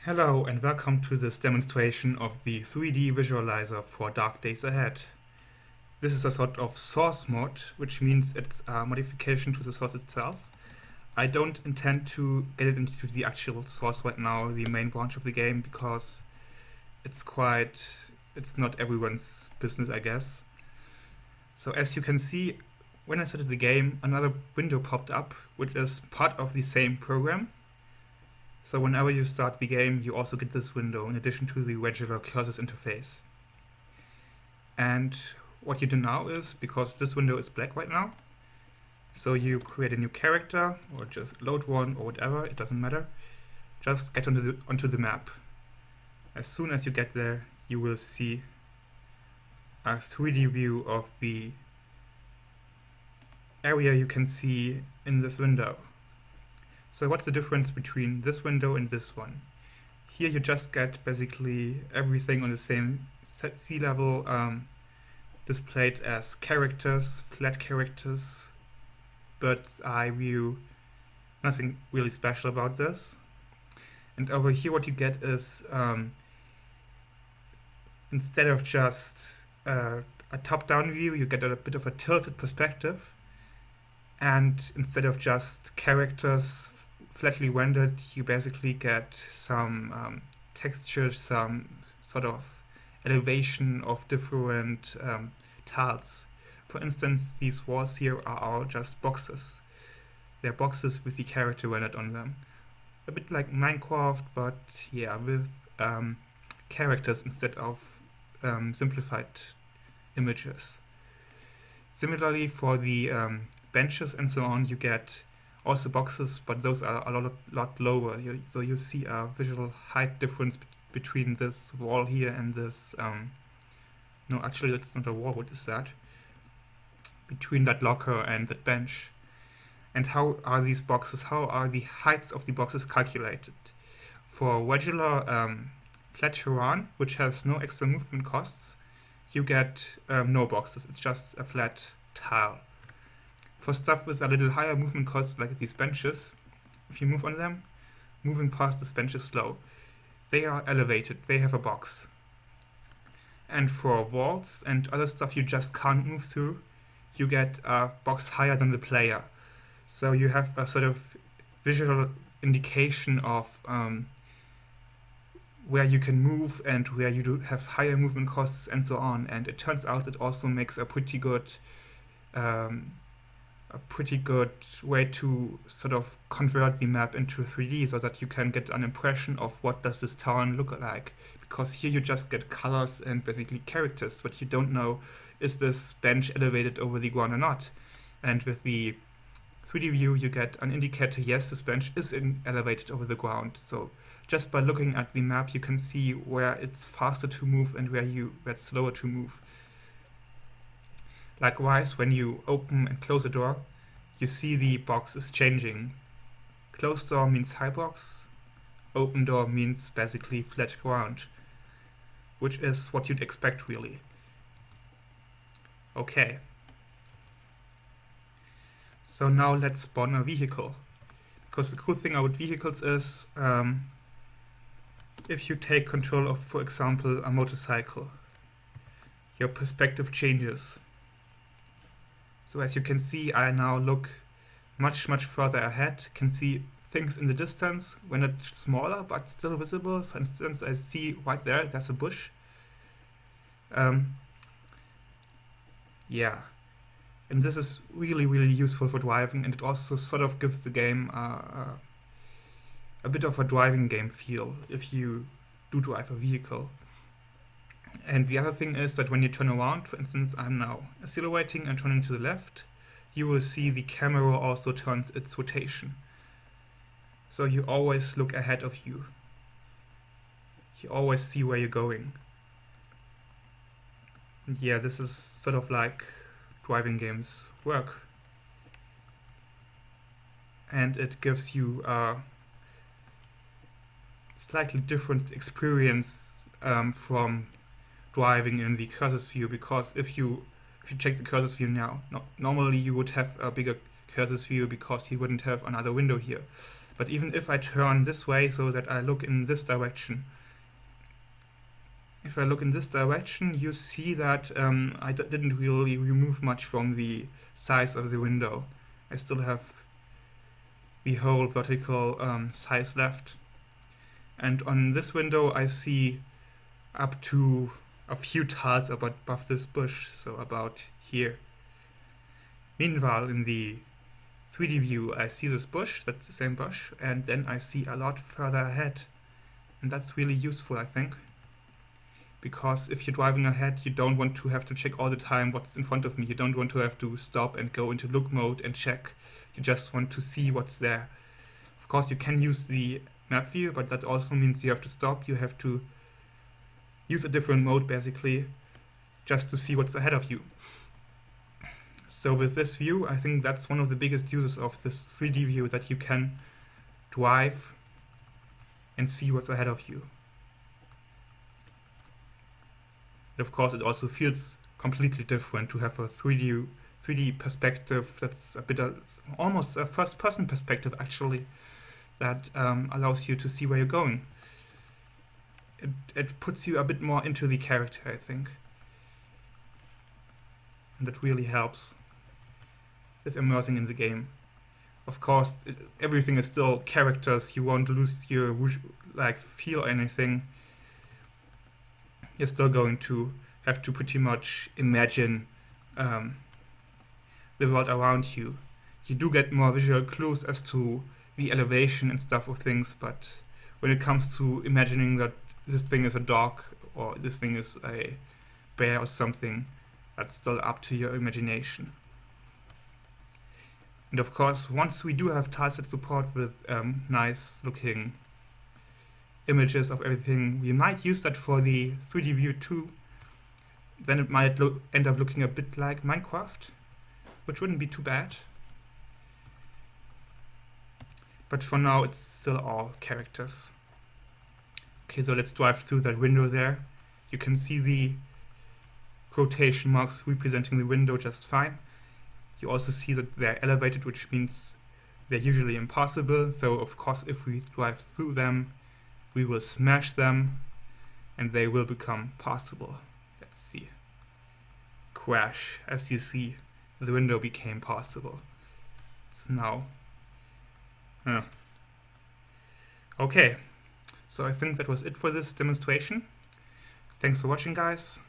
Hello and welcome to this demonstration of the 3D visualizer for Dark Days Ahead. This is a sort of source mod, which means it's a modification to the source itself. I don't intend to get it into the actual source right now, the main branch of the game, because it's not everyone's business, I guess. So as you can see, when I started the game, another window popped up, which is part of the same program. So whenever you start the game, you also get this window in addition to the regular cursors interface. And what you do now is, because this window is black right now, so you create a new character or just load one or whatever, it doesn't matter. Just get onto the map. As soon as you get there, you will see a 3D view of the area you can see in this window. So what's the difference between this window and this one? Here you just get basically everything on the same sea level displayed as characters, flat characters, bird's eye view, nothing really special about this. And over here what you get is, instead of just a top-down view, you get a bit of a tilted perspective. And instead of just characters flatly rendered, you basically get some texture, some sort of elevation of different tiles. For instance, these walls here are all just boxes. They're boxes with the character rendered on them. A bit like Minecraft, but yeah, with characters instead of simplified images. Similarly, for the benches and so on, you get also boxes, but those are a lot lower. So you see a visual height difference between this wall here and this. No, actually, that's not a wall. What is that? Between that locker and that bench. And how are these boxes? How are the heights of the boxes calculated? For regular flat terrain, which has no extra movement costs, you get no boxes. It's just a flat tile. For stuff with a little higher movement costs, like these benches, if you move on them, moving past this bench is slow. They are elevated, they have a box. And for walls and other stuff you just can't move through, you get a box higher than the player. So you have a sort of visual indication of where you can move and where you do have higher movement costs and so on. And it turns out it also makes a pretty good way to sort of convert the map into 3D so that you can get an impression of what does this town look like. Because here you just get colors and basically characters, but you don't know, is this bench elevated over the ground or not? And with the 3D view you get an indicator, yes, this bench is elevated over the ground. So just by looking at the map you can see where it's faster to move and where it's slower to move. Likewise, when you open and close a door, you see the box is changing. Closed door means high box, open door means basically flat ground, which is what you'd expect really. Okay. So now let's spawn a vehicle. Because the cool thing about vehicles is, if you take control of, for example, a motorcycle, your perspective changes. So as you can see, I now look much further ahead, can see things in the distance when it's smaller but still visible. For instance, I see right there's a bush. Yeah, and this is really useful for driving, and it also sort of gives the game a bit of a driving game feel if you do drive a vehicle. And the other thing is that when you turn around, for instance, I'm now accelerating and turning to the left, you will see the camera also turns its rotation. So you always look ahead of you. You always see where you're going. And yeah, this is sort of like driving games work. And it gives you a slightly different experience from driving in the cursors view, because if you check the cursors view now, normally you would have a bigger cursors view because you wouldn't have another window here. But even if I turn this way so that I look in this direction, if I look in this direction, you see that I didn't really remove much from the size of the window. I still have the whole vertical size left. And on this window I see up to a few tiles above this bush, so about here. Meanwhile, in the 3D view, I see this bush, that's the same bush, and then I see a lot further ahead. And that's really useful, I think. Because if you're driving ahead, you don't want to have to check all the time what's in front of me. You don't want to have to stop and go into look mode and check. You just want to see what's there. Of course, you can use the map view, but that also means you have to stop. You have to use a different mode, basically, just to see what's ahead of you. So with this view, I think that's one of the biggest uses of this 3D view, that you can drive and see what's ahead of you. And of course, it also feels completely different to have a 3D perspective that's a bit almost a first-person perspective, actually, that allows you to see where you're going. It puts you a bit more into the character, I think. And that really helps with immersing in the game. Of course, everything is still characters. You won't lose your feel or anything. You're still going to have to pretty much imagine the world around you. You do get more visual clues as to the elevation and stuff of things, but when it comes to imagining that this thing is a dog or this thing is a bear or something, that's still up to your imagination. And of course, once we do have tiles that support with nice looking images of everything, we might use that for the 3D view too. Then it might end up looking a bit like Minecraft, which wouldn't be too bad. But for now, it's still all characters. Okay, so let's drive through that window there. You can see the quotation marks representing the window just fine. You also see that they're elevated, which means they're usually impossible, though of course if we drive through them, we will smash them and they will become possible. Let's see. Crash. As you see, the window became possible. It's now... Okay, so I think that was it for this demonstration. Thanks for watching, guys.